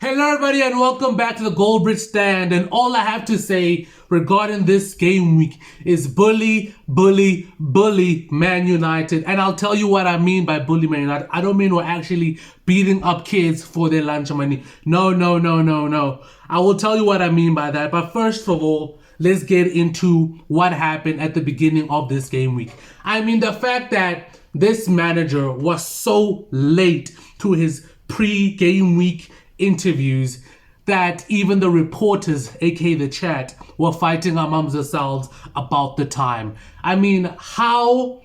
Hello everybody and welcome back to the GOLDBRIDGE stand, and all I have to say regarding this game week is bully Man United. And I'll tell you what I mean by bully Man United. I don't mean we're actually beating up kids for their lunch money. No. I will tell you what I mean by that. But first of all, let's get into what happened at the beginning of this game week. I mean, the fact that this manager was so late to his pre-game week interviews that even the reporters, aka the chat, were fighting amongst themselves about the time. I mean, how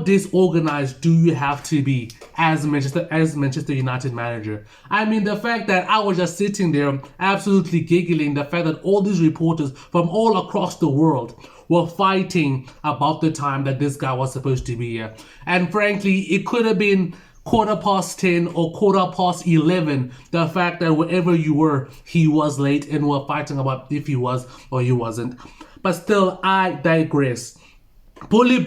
disorganized do you have to be as Manchester United manager? I mean, the fact that I was just sitting there absolutely giggling, the fact that all these reporters from all across the world were fighting about the time that this guy was supposed to be here. And frankly, it could have been 10:15 or 11:15. The fact that wherever you were, he was late, and we're fighting about if he was or he wasn't. But still, I digress. Bully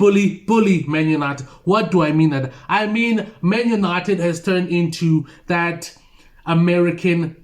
Man United. What do I mean that? I mean, Man United has turned into that American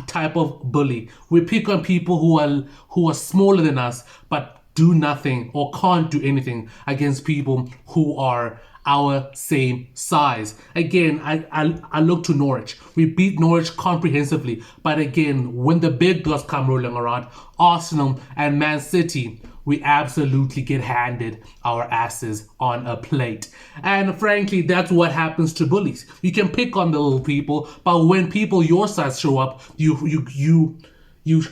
type of bully. We pick on people who are smaller than us, but do nothing or can't do anything against people who are our same size. Again, I look to Norwich. We beat Norwich comprehensively. But again, when the big guys come rolling around, Arsenal and Man City, we absolutely get handed our asses on a plate. And frankly, that's what happens to bullies. You can pick on the little people, but when people your size show up, you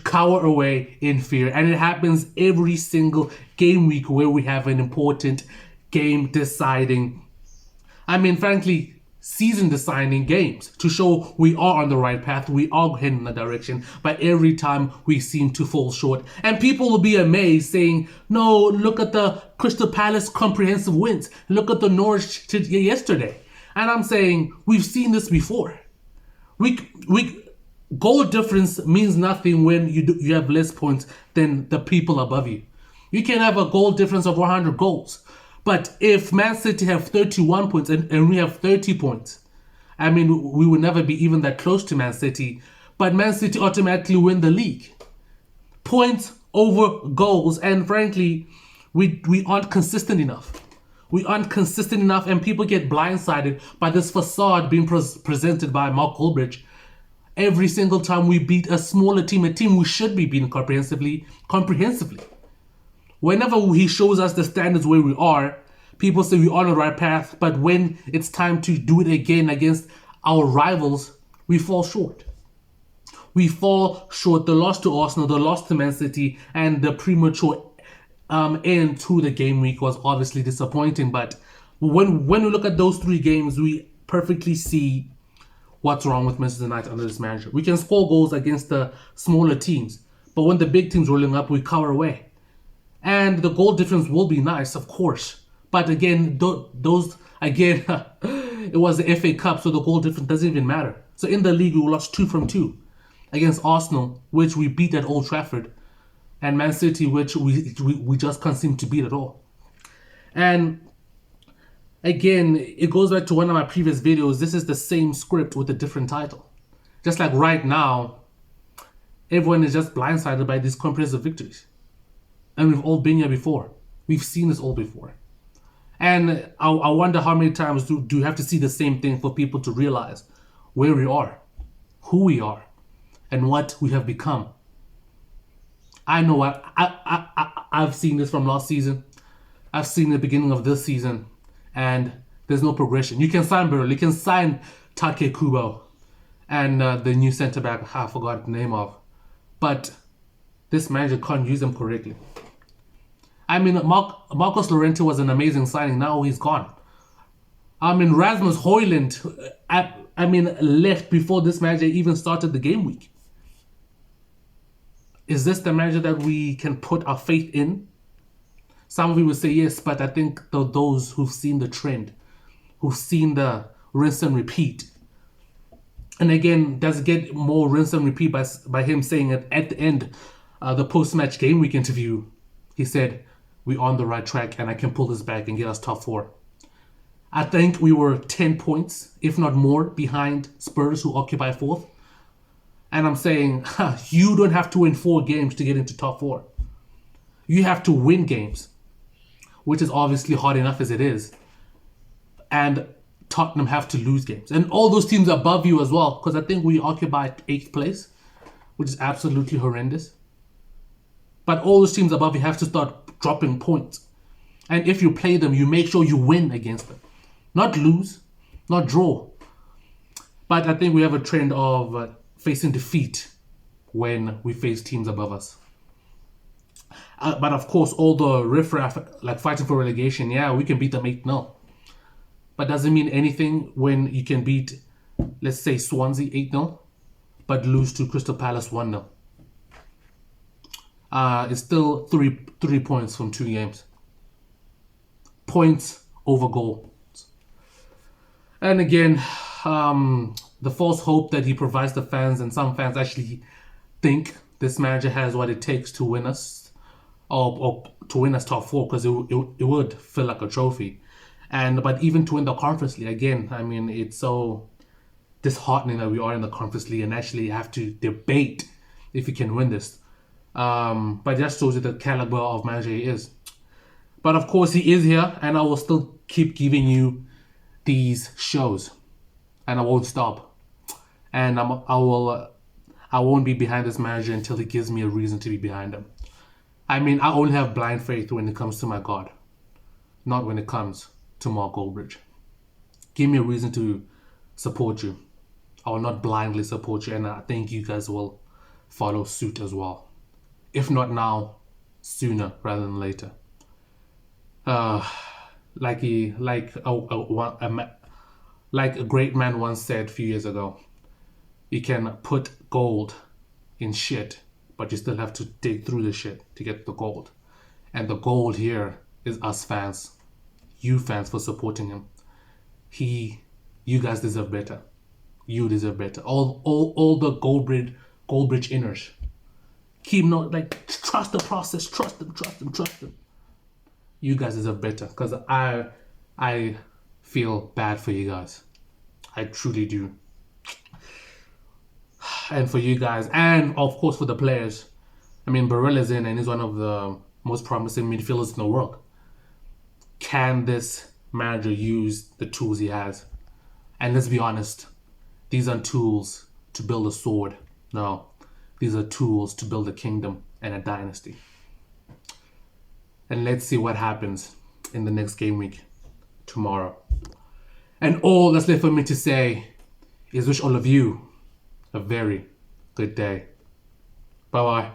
cower away in fear. And it happens every single game week where we have an important game deciding, frankly, season deciding games to show we are on the right path, we are heading in the direction, but every time we seem to fall short. And people will be amazed saying, no, look at the Crystal Palace comprehensive wins. Look at the Norwich yesterday. And I'm saying, we've seen this before. Goal difference means nothing when you have less points than the people above you. You can have a goal difference of 100 goals. But if Man City have 31 points and we have 30 points, we will never be even that close to Man City. But Man City automatically win the league. Points over goals. And frankly, we aren't consistent enough. We aren't consistent enough, and people get blindsided by this facade being presented by Mark GOLDBRIDGE. Every single time we beat a smaller team, a team we should be beating comprehensively. Whenever he shows us the standards where we are, people say we're on the right path, but when it's time to do it again against our rivals, we fall short. We fall short. The loss to Arsenal, the loss to Man City, and the premature end to the game week was obviously disappointing. But when we look at those three games, we perfectly see what's wrong with Manchester United under this manager. We can score goals against the smaller teams, but when the big teams rolling up, we cower away. And the goal difference will be nice, of course. But again, it was the FA Cup, so the goal difference doesn't even matter. So in the league, we lost 2 from 2 against Arsenal, which we beat at Old Trafford, and Man City, which we just can't seem to beat at all. And again, it goes back to one of my previous videos. This is the same script with a different title. Just like right now, everyone is just blindsided by these comprehensive victories. And we've all been here before. We've seen this all before. And I wonder how many times do you have to see the same thing for people to realize where we are, who we are, and what we have become. I know I've seen this from last season. I've seen the beginning of this season, and there's no progression. You can sign Burrell, you can sign Take Kubo, and the new centre back I forgot the name of, but this manager can't use them correctly. Marcos Llorente was an amazing signing. Now he's gone. Rasmus Højlund, left before this manager even started the game week. Is this the manager that we can put our faith in? Some of you would say yes, but I think those who've seen the trend, who've seen the rinse and repeat. And again, does it get more rinse and repeat by him saying it at the end, the post-match game week interview, he said, we're on the right track and I can pull this back and get us top 4. I think we were 10 points, if not more, behind Spurs, who occupy 4th. And I'm saying, you don't have to win 4 games to get into top 4. You have to win games, which is obviously hard enough as it is. And Tottenham have to lose games. And all those teams above you as well, because I think we occupy 8th place, which is absolutely horrendous. But all those teams above you have to start dropping points. And if you play them, you make sure you win against them. Not lose, not draw. But I think we have a trend of facing defeat when we face teams above us. But of course, all the riffraff, like fighting for relegation, yeah, we can beat them 8-0. But doesn't mean anything when you can beat, let's say, Swansea 8-0, but lose to Crystal Palace 1-0. It's still three points from 2 games. Points over goals. And again, the false hope that he provides the fans, and some fans actually think this manager has what it takes to win us, or to win us top 4, because it would feel like a trophy. But even to win the Conference League, again, I mean, it's so disheartening that we are in the Conference League and actually have to debate if we can win this. But it just shows you the caliber of manager he is. But of course, he is here, and I will still keep giving you these shows, and I won't stop. And I won't be behind this manager until he gives me a reason to be behind him. I mean, I only have blind faith when it comes to my God, not when it comes to Mark Goldbridge. Give me a reason to support you. I will not blindly support you, and I think you guys will follow suit as well. If not now, sooner rather than later. Like a great man once said a few years ago, you can put gold in shit, but you still have to dig through the shit to get the gold. And the gold here is us fans, you fans, for supporting him. You guys deserve better. You deserve better. All the Goldbridge inners. Trust the process, trust them. You guys deserve better, because I feel bad for you guys. I truly do. And for you guys, and of course for the players. I mean, Barella's in, and he's one of the most promising midfielders in the world. Can this manager use the tools he has? And let's be honest, these aren't tools to build a sword. No, these are tools to build a kingdom and a dynasty. And let's see what happens in the next game week tomorrow. And all that's left for me to say is wish all of you a very good day. Bye-bye.